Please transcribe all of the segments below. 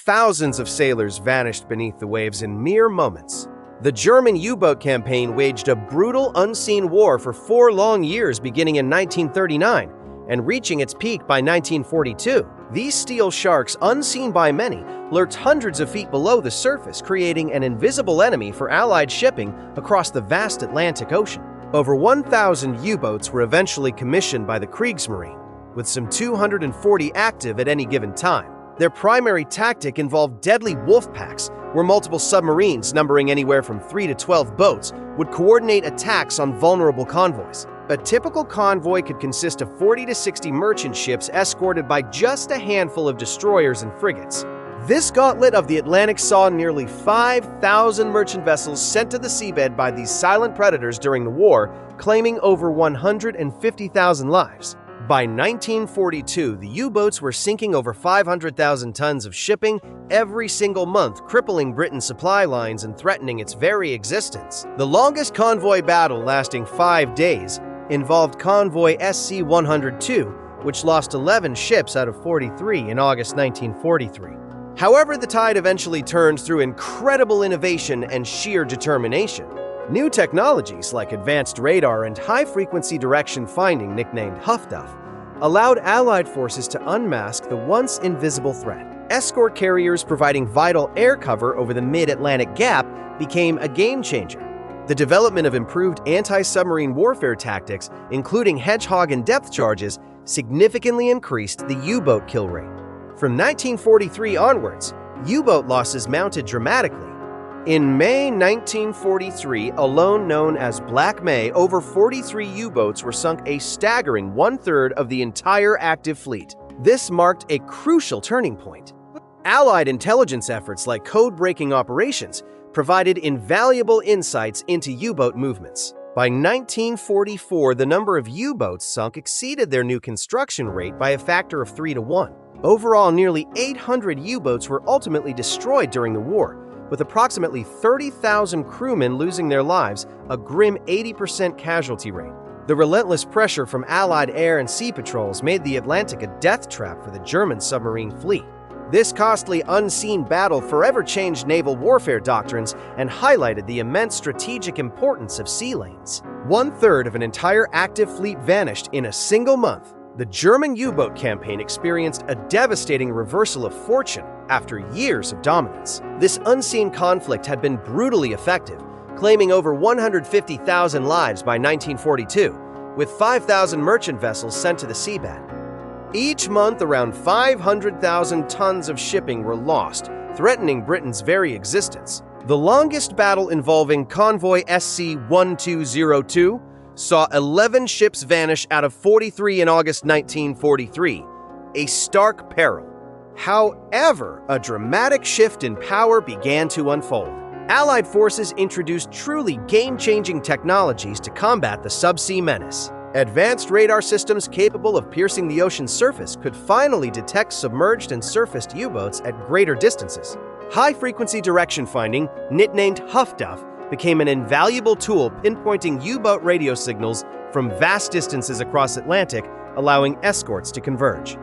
thousands of sailors vanished beneath the waves in mere moments. The German U-boat campaign waged a brutal, unseen war for 4 long years beginning in 1939 and reaching its peak by 1942. These steel sharks, unseen by many, lurked hundreds of feet below the surface, creating an invisible enemy for Allied shipping across the vast Atlantic Ocean. Over 1,000 U-boats were eventually commissioned by the Kriegsmarine, with some 240 active at any given time. Their primary tactic involved deadly wolf packs, where multiple submarines numbering anywhere from 3 to 12 boats would coordinate attacks on vulnerable convoys. A typical convoy could consist of 40 to 60 merchant ships escorted by just a handful of destroyers and frigates. This gauntlet of the Atlantic saw nearly 5,000 merchant vessels sent to the seabed by these silent predators during the war, claiming over 150,000 lives. By 1942, the U-boats were sinking over 500,000 tons of shipping every single month, crippling Britain's supply lines and threatening its very existence. The longest convoy battle, lasting 5 days, involved convoy SC-102, which lost 11 ships out of 43 in August 1943. However, the tide eventually turned through incredible innovation and sheer determination. New technologies like advanced radar and high-frequency direction finding, nicknamed Huffduff, allowed Allied forces to unmask the once invisible threat. Escort carriers providing vital air cover over the mid-Atlantic gap became a game-changer. The development of improved anti-submarine warfare tactics, including hedgehog and depth charges, significantly increased the U-boat kill rate. From 1943 onwards, U-boat losses mounted dramatically. In May 1943, alone known as Black May, over 43 U-boats were sunk, a staggering 1/3 of the entire active fleet. This marked a crucial turning point. Allied intelligence efforts like code-breaking operations provided invaluable insights into U-boat movements. By 1944, the number of U-boats sunk exceeded their new construction rate by a factor of 3 to 1. Overall, nearly 800 U-boats were ultimately destroyed during the war, with approximately 30,000 crewmen losing their lives, a grim 80% casualty rate. The relentless pressure from Allied air and sea patrols made the Atlantic a death trap for the German submarine fleet. This costly, unseen battle forever changed naval warfare doctrines and highlighted the immense strategic importance of sea lanes. 1/3 of an entire active fleet vanished in a single month. The German U-boat campaign experienced a devastating reversal of fortune after years of dominance. This unseen conflict had been brutally effective, claiming over 150,000 lives by 1942, with 5,000 merchant vessels sent to the seabed. Each month, around 500,000 tons of shipping were lost, threatening Britain's very existence. The longest battle, involving convoy SC-1202, saw 11 ships vanish out of 43 in August 1943, a stark peril. However, a dramatic shift in power began to unfold. Allied forces introduced truly game-changing technologies to combat the subsea menace. Advanced radar systems capable of piercing the ocean's surface could finally detect submerged and surfaced U-boats at greater distances. High-frequency direction finding, nicknamed Huffduff, became an invaluable tool pinpointing U-boat radio signals from vast distances across Atlantic, allowing escorts to converge.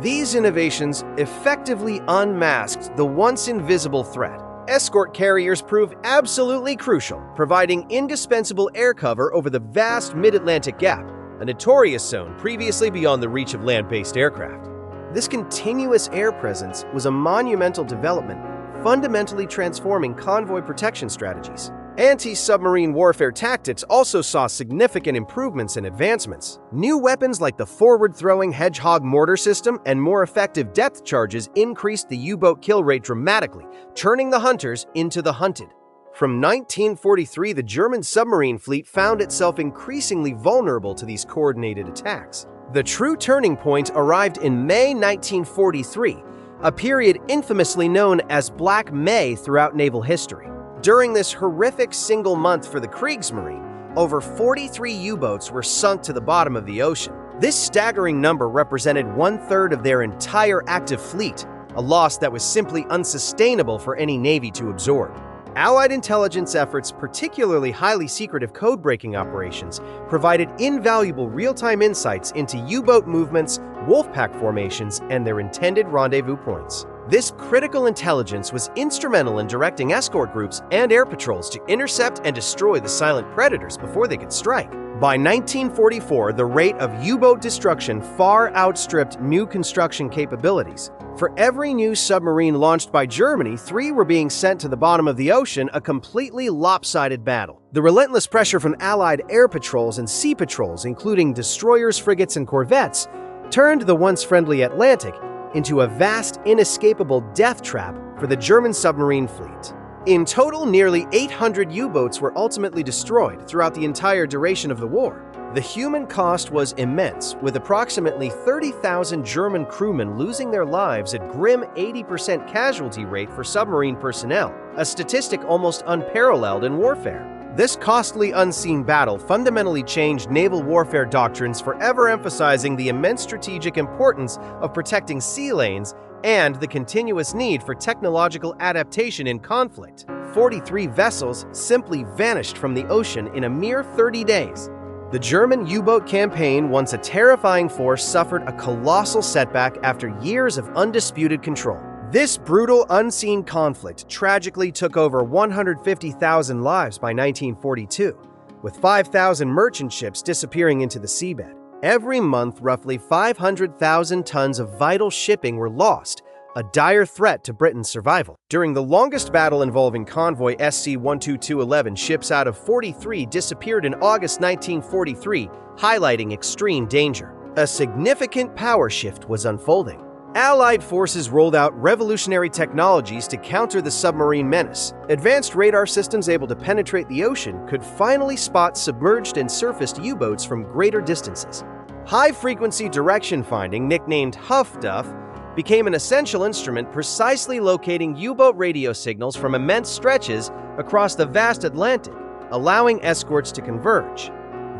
These innovations effectively unmasked the once invisible threat. Escort carriers proved absolutely crucial, providing indispensable air cover over the vast mid-Atlantic gap, a notorious zone previously beyond the reach of land-based aircraft. This continuous air presence was a monumental development, fundamentally transforming convoy protection strategies. Anti-submarine warfare tactics also saw significant improvements and advancements. New weapons like the forward-throwing Hedgehog mortar system and more effective depth charges increased the U-boat kill rate dramatically, turning the hunters into the hunted. From 1943, the German submarine fleet found itself increasingly vulnerable to these coordinated attacks. The true turning point arrived in May 1943, a period infamously known as Black May throughout naval history. During this horrific single month for the Kriegsmarine, over 43 U-boats were sunk to the bottom of the ocean. This staggering number represented 1/3 of their entire active fleet, a loss that was simply unsustainable for any navy to absorb. Allied intelligence efforts, particularly highly secretive code-breaking operations, provided invaluable real-time insights into U-boat movements, wolfpack formations, and their intended rendezvous points. This critical intelligence was instrumental in directing escort groups and air patrols to intercept and destroy the silent predators before they could strike. By 1944, the rate of U-boat destruction far outstripped new construction capabilities. For every new submarine launched by Germany, 3 were being sent to the bottom of the ocean, a completely lopsided battle. The relentless pressure from Allied air patrols and sea patrols, including destroyers, frigates, and corvettes, turned the once friendly Atlantic into a vast, inescapable death trap for the German submarine fleet. In total, nearly 800 U-boats were ultimately destroyed throughout the entire duration of the war. The human cost was immense, with approximately 30,000 German crewmen losing their lives at grim 80% casualty rate for submarine personnel, a statistic almost unparalleled in warfare. This costly unseen battle fundamentally changed naval warfare doctrines, forever emphasizing the immense strategic importance of protecting sea lanes and the continuous need for technological adaptation in conflict. 43 vessels simply vanished from the ocean in a mere 30 days. The German U-boat campaign, once a terrifying force, suffered a colossal setback after years of undisputed control. This brutal, unseen conflict tragically took over 150,000 lives by 1942, with 5,000 merchant ships disappearing into the seabed. Every month, roughly 500,000 tons of vital shipping were lost, a dire threat to Britain's survival. During the longest battle involving convoy SC-12211, ships out of 43 disappeared in August 1943, highlighting extreme danger. A significant power shift was unfolding. Allied forces rolled out revolutionary technologies to counter the submarine menace. Advanced radar systems able to penetrate the ocean could finally spot submerged and surfaced U-boats from greater distances. High-frequency direction finding, nicknamed Huff Duff, became an essential instrument precisely locating U-boat radio signals from immense stretches across the vast Atlantic, allowing escorts to converge.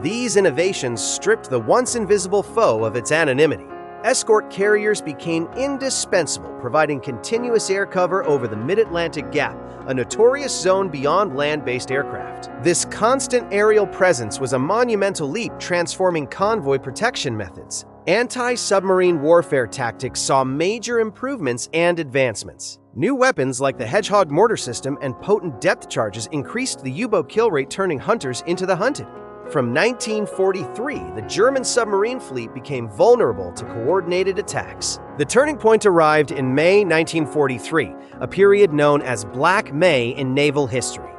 These innovations stripped the once invisible foe of its anonymity. Escort carriers became indispensable, providing continuous air cover over the mid-Atlantic gap, a notorious zone beyond land-based aircraft. This constant aerial presence was a monumental leap, transforming convoy protection methods. Anti-submarine warfare tactics saw major improvements and advancements. New weapons like the Hedgehog mortar system and potent depth charges increased the U-boat kill rate, turning hunters into the hunted. From 1943, the German submarine fleet became vulnerable to coordinated attacks. The turning point arrived in May 1943, a period known as Black May in naval history.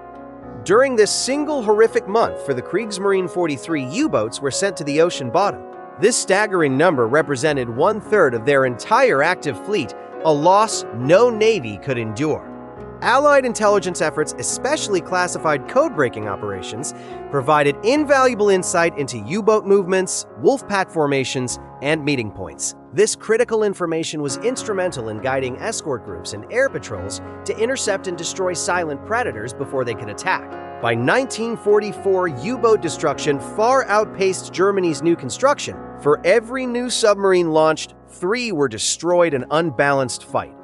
During this single horrific month for the Kriegsmarine 43 U-boats were sent to the ocean bottom. This staggering number represented 1/3 of their entire active fleet, a loss no navy could endure. Allied intelligence efforts, especially classified code-breaking operations, provided invaluable insight into U-boat movements, wolf pack formations, and meeting points. This critical information was instrumental in guiding escort groups and air patrols to intercept and destroy silent predators before they could attack. By 1944, U-boat destruction far outpaced Germany's new construction. For every new submarine launched, 3 were destroyed in an unbalanced fight.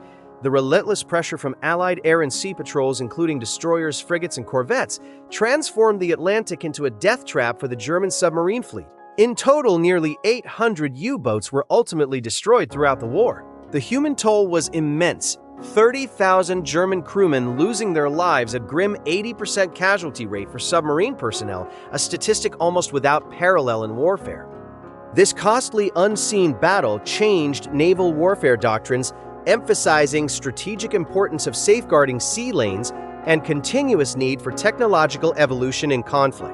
The relentless pressure from Allied air and sea patrols, including destroyers, frigates, and corvettes, transformed the Atlantic into a death trap for the German submarine fleet. In total, nearly 800 U-boats were ultimately destroyed throughout the war. The human toll was immense, 30,000 German crewmen losing their lives at grim 80% casualty rate for submarine personnel, a statistic almost without parallel in warfare. This costly, unseen battle changed naval warfare doctrines, emphasizing strategic importance of safeguarding sea lanes and continuous need for technological evolution in conflict.